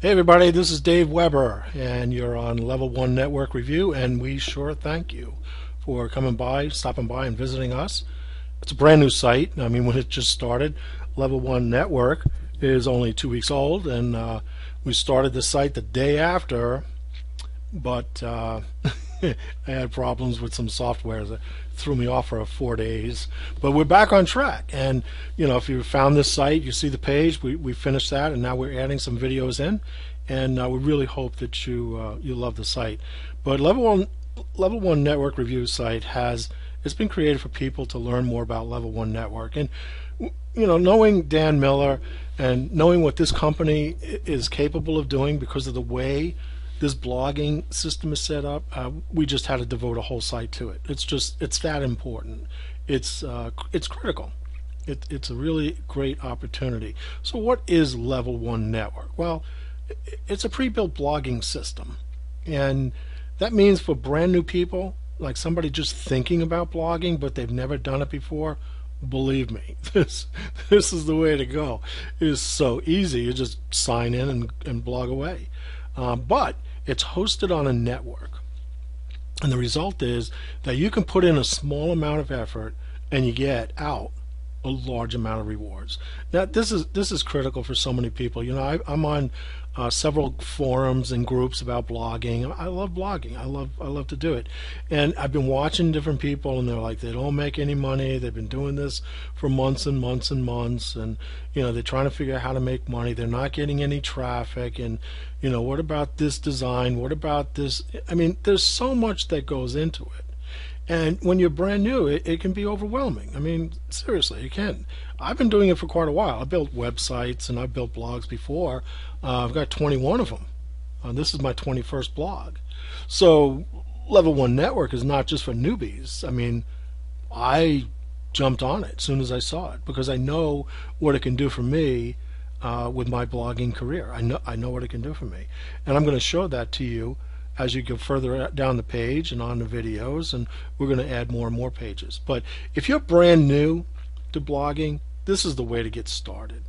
Hey everybody, this is Dave Weber, and you're on Level 1 Network Review, and we sure thank you for coming by, stopping by, and visiting us. It's a brand new site. I mean, when it just started, Level 1 Network is only 2 weeks old, and we started the site the day after, but I had problems with some software that threw me off for 4 days. But we're back on track, and if you found this site, you see the page. We finished that, and now we're adding some videos in, and we really hope that you love the site. But Level 1 Network Review site it's been created for people to learn more about Level 1 Network, and knowing Dan Miller and knowing what this company is capable of doing because of the way this blogging system is set up, we just had to devote a whole site to it. It's that important. It's critical. It's a really great opportunity. So what is Level 1 Network? Well, it's a pre-built blogging system, and that means for brand new people, like somebody just thinking about blogging but they've never done it before, believe me, this is the way to go. It is so easy. You just sign in and blog away. But it's hosted on a network, and the result is that you can put in a small amount of effort and you get out a large amount of rewards. Now this is critical for so many people. I'm on several forums and groups about blogging. I love blogging. I love to do it, and I've been watching different people, and they're like, they don't make any money. They've been doing this for months and months and months, and they're trying to figure out how to make money. They're not getting any traffic, and what about this design? What about this? I mean, there's so much that goes into it. And when you're brand new, it can be overwhelming. I mean, seriously, it can. I've been doing it for quite a while. I built websites and I've built blogs before. I've got 21 of them. This is my 21st blog. So Level 1 Network is not just for newbies. I mean, I jumped on it as soon as I saw it because I know what it can do for me with my blogging career. I know what it can do for me. And I'm going to show that to you as you go further down the page and on the videos, and we're going to add more and more pages. But if you're brand new to blogging, this is the way to get started.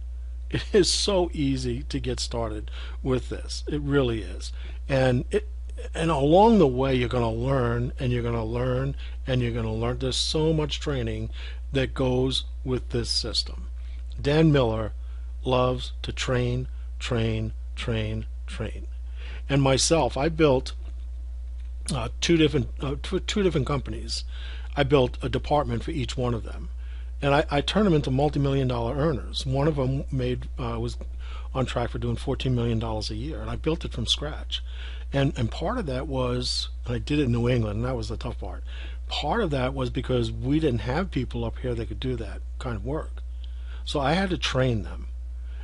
It is so easy to get started with this. It really is. And along the way, you're going to learn, and you're going to learn, and you're going to learn. There's so much training that goes with this system. Dan Miller loves to train. And myself, I built two different companies. I built a department for each one of them, and I turned them into multi-million-dollar earners. One of them was on track for doing $14 million a year, and I built it from scratch. And part of that was, and I did it in New England, and that was the tough part. Part of that was because we didn't have people up here that could do that kind of work, so I had to train them.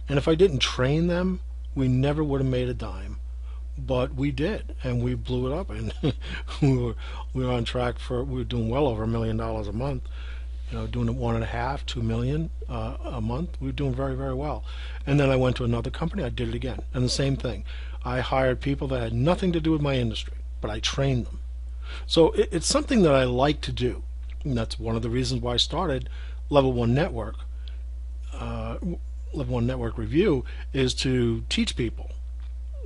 And if I didn't train them, we never would have made a dime. But we did, and we blew it up, and we were on track we were doing well over $1 million a month. Doing it 1.5, 2 million a month. We were doing very, very well. And then I went to another company. I did it again, and the same thing. I hired people that had nothing to do with my industry, but I trained them. So it's something that I like to do, and that's one of the reasons why I started Level 1 Network. Level 1 Network Review is to teach people,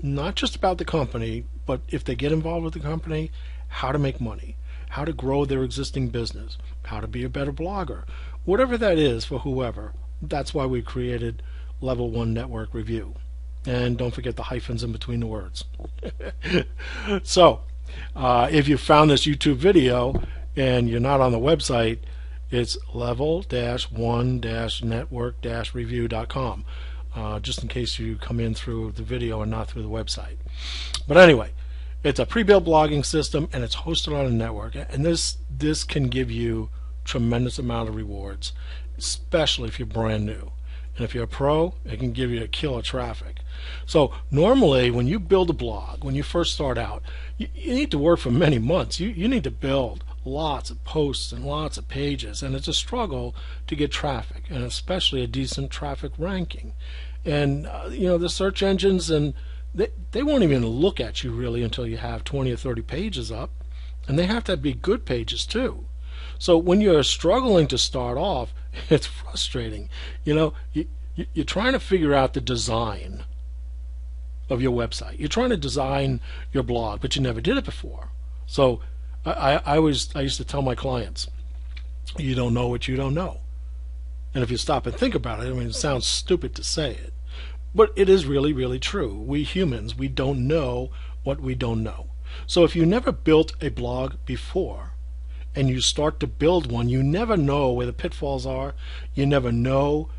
not just about the company, but if they get involved with the company, how to make money, how to grow their existing business, how to be a better blogger, whatever that is for whoever. That's why we created Level 1 Network Review. And don't forget the hyphens in between the words. So, if you found this YouTube video and you're not on the website, it's level-1-network-review.com. Just in case you come in through the video and not through the website. But anyway, it's a pre-built blogging system, and it's hosted on a network, and this can give you tremendous amount of rewards, especially if you're brand new. And if you're a pro, it can give you a killer traffic. So normally when you build a blog, when you first start out, you need to work for many months. You need to build lots of posts and lots of pages, and it's a struggle to get traffic, and especially a decent traffic ranking. And the search engines, and they won't even look at you really until you have 20 or 30 pages up, and they have to be good pages too. So when you're struggling to start off, it's frustrating. You're trying to figure out the design of your website. You're trying to design your blog, but you never did it before. So I used to tell my clients, you don't know what you don't know. And if you stop and think about it, I mean, it sounds stupid to say it, but it is really, really true. We humans, we don't know what we don't know. So if you never built a blog before and you start to build one, you never know where the pitfalls are. You never know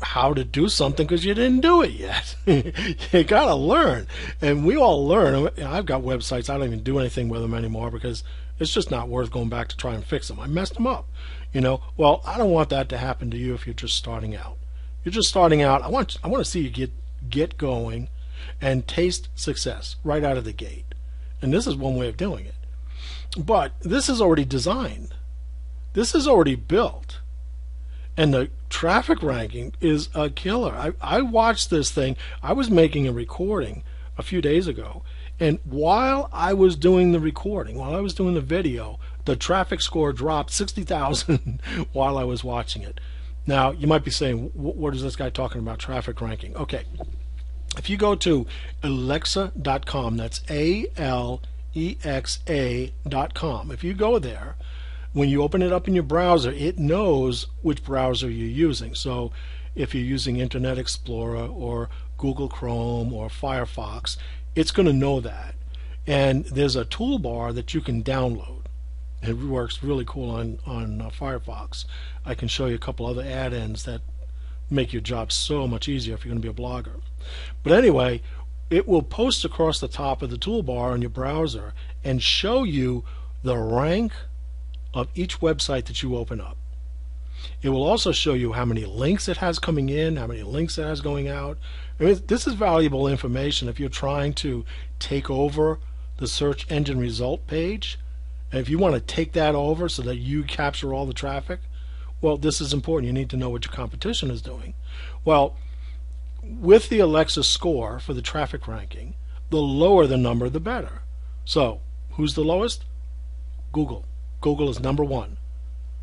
how to do something because you didn't do it yet. You gotta learn, and we all learn. I've got websites, I don't even do anything with them anymore because it's just not worth going back to try and fix them. I messed them up, well, I don't want that to happen to you. If you're just starting out, I want to see you get going and taste success right out of the gate. And this is one way of doing it, but this is already designed, this is already built. And the traffic ranking is a killer. I watched this thing. I was making a recording a few days ago, and while I was doing the recording, while I was doing the video, the traffic score dropped 60,000 while I was watching it. Now, you might be saying, what is this guy talking about traffic ranking? Okay, if you go to Alexa.com, that's Alexa.com, if you go there, when you open it up in your browser, it knows which browser you're using. So if you're using Internet Explorer or Google Chrome or Firefox, it's going to know that. And there's a toolbar that you can download. It works really cool on Firefox. I can show you a couple other add-ins that make your job so much easier if you're going to be a blogger. But anyway, it will post across the top of the toolbar on your browser and show you the rank of each website that you open up. It will also show you how many links it has coming in, how many links it has going out. I mean, this is valuable information if you're trying to take over the search engine result page. And if you want to take that over so that you capture all the traffic, well, this is important. You need to know what your competition is doing. Well, with the Alexa score for the traffic ranking, the lower the number, the better. So, who's the lowest? Google. Google is number one.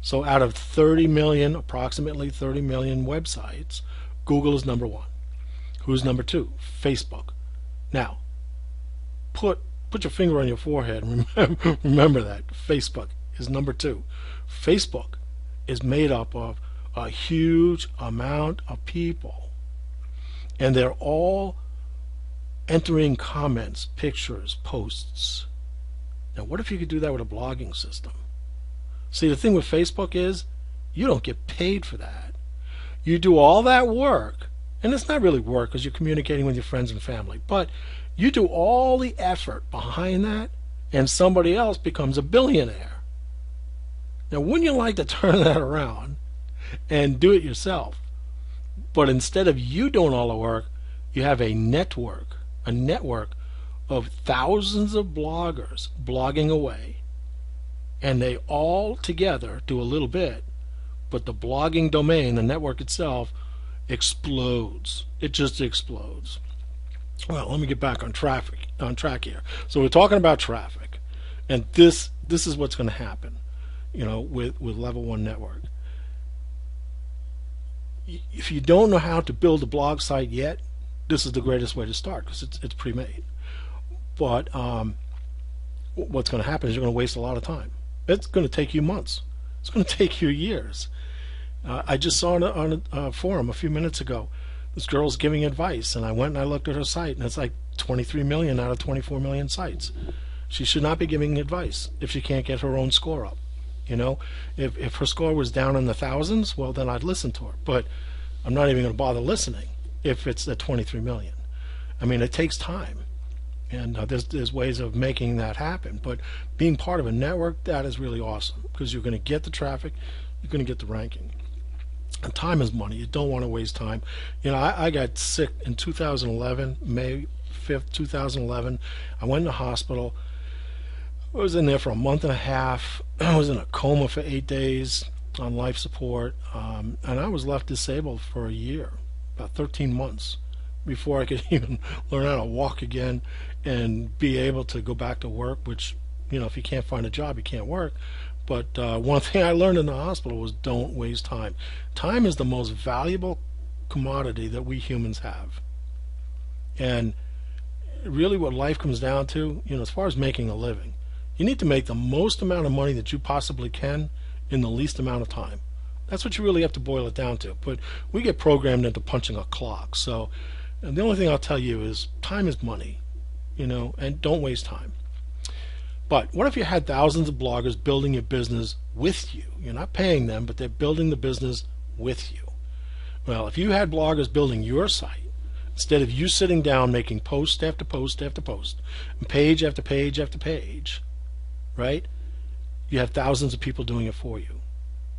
So out of 30 million, approximately 30 million websites, Google is number one. Who's number two? Facebook. Now, put your finger on your forehead and remember that. Facebook is number two. Facebook is made up of a huge amount of people, and they're all entering comments, pictures, posts. Now, what if you could do that with a blogging system? See, the thing with Facebook is you don't get paid for that. You do all that work, and it's not really work because you're communicating with your friends and family, but you do all the effort behind that, and somebody else becomes a billionaire. Now, wouldn't you like to turn that around and do it yourself? But instead of you doing all the work, you have a network of thousands of bloggers blogging away, and they all together do a little bit, but the blogging domain, the network itself, explodes. It just explodes. Well, let me get back on track here. So we're talking about traffic, and this is what's going to happen, with Level 1 Network. If you don't know how to build a blog site yet, this is the greatest way to start because it's pre-made. But what's going to happen is you're going to waste a lot of time. It's going to take you months. It's going to take you years. I just saw on a forum a few minutes ago, this girl's giving advice, and I went and I looked at her site, and it's like 23 million out of 24 million sites. She should not be giving advice if she can't get her own score up. If her score was down in the thousands, well, then I'd listen to her. But I'm not even going to bother listening if it's at 23 million. I mean, it takes time. And there's ways of making that happen. But being part of a network, that is really awesome because you're going to get the traffic, you're going to get the ranking. And time is money. You don't want to waste time. I got sick in 2011, May 5th, 2011. I went in the hospital. I was in there for a month and a half. I was in a coma for 8 days on life support. And I was left disabled for a year, about 13 months, before I could even learn how to walk again and be able to go back to work, which, if you can't find a job, you can't work. But one thing I learned in the hospital was don't waste time. Time is the most valuable commodity that we humans have. And really what life comes down to, as far as making a living, you need to make the most amount of money that you possibly can in the least amount of time. That's what you really have to boil it down to. But we get programmed into punching a clock. So the only thing I'll tell you is time is money, and don't waste time. But what if you had thousands of bloggers building your business with you? You're not paying them, but they're building the business with you. Well, if you had bloggers building your site, instead of you sitting down making post after post after post, and page after page after page, right? You have thousands of people doing it for you.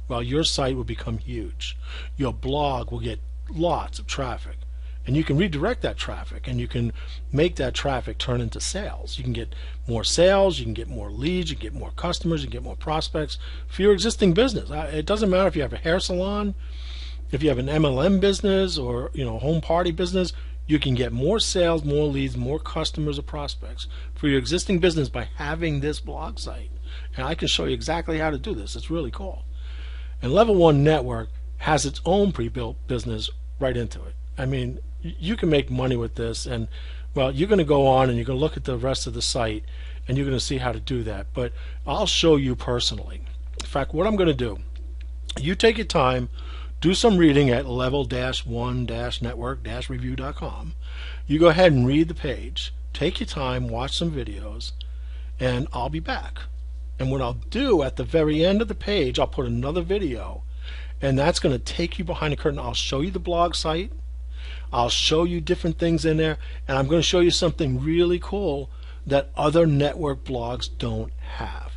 Well, your site will become huge. Your blog will get lots of traffic. And you can redirect that traffic, and you can make that traffic turn into sales. You can get more sales, you can get more leads, you can get more customers, you can get more prospects for your existing business. It doesn't matter if you have a hair salon, if you have an MLM business, or home party business. You can get more sales, more leads, more customers or prospects for your existing business by having this blog site. And I can show you exactly how to do this. It's really cool. And Level 1 Network has its own pre-built business right into it. I mean, you can make money with this, and well, you're going to go on and you're going to look at the rest of the site and you're going to see how to do that. But I'll show you personally. In fact, what I'm going to do, you take your time, do some reading at level-1-network-review.com. You go ahead and read the page, take your time, watch some videos, and I'll be back. And what I'll do at the very end of the page, I'll put another video, and that's going to take you behind the curtain. I'll show you the blog site, I'll show you different things in there, and I'm going to show you something really cool that other network blogs don't have.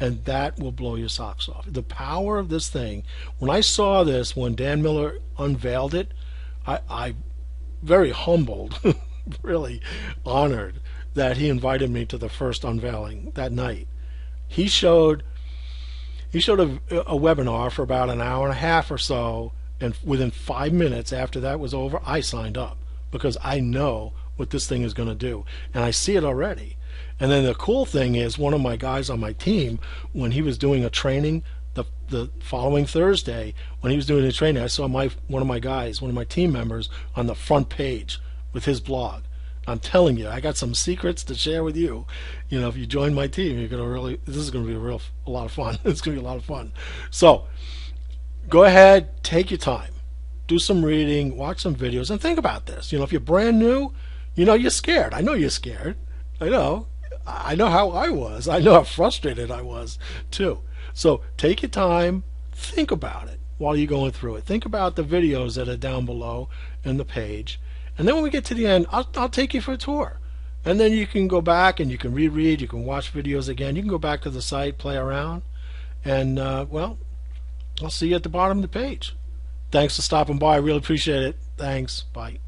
And that will blow your socks off. The power of this thing, when I saw this, when Dan Miller unveiled it, I very humbled, really honored that he invited me to the first unveiling that night. He showed a webinar for about an hour and a half or so, and within 5 minutes after that was over, I signed up because I know what this thing is going to do, and I see it already. And then the cool thing is, one of my guys on my team, when he was doing a training the following Thursday, when he was doing the training, I saw one of my guys, one of my team members, on the front page with his blog. I'm telling you, I got some secrets to share with you. If you join my team, you're gonna this is gonna be a lot of fun. It's gonna be a lot of fun. So go ahead, take your time, do some reading, watch some videos, and think about this. If you're brand new, you're scared. I know you're scared. I know how I was. I know how frustrated I was too. So take your time, think about it while you're going through it. Think about the videos that are down below in the page. And then when we get to the end, I'll take you for a tour. And then you can go back and you can reread, you can watch videos again. You can go back to the site, play around, and well, I'll see you at the bottom of the page. Thanks for stopping by. I really appreciate it. Thanks. Bye.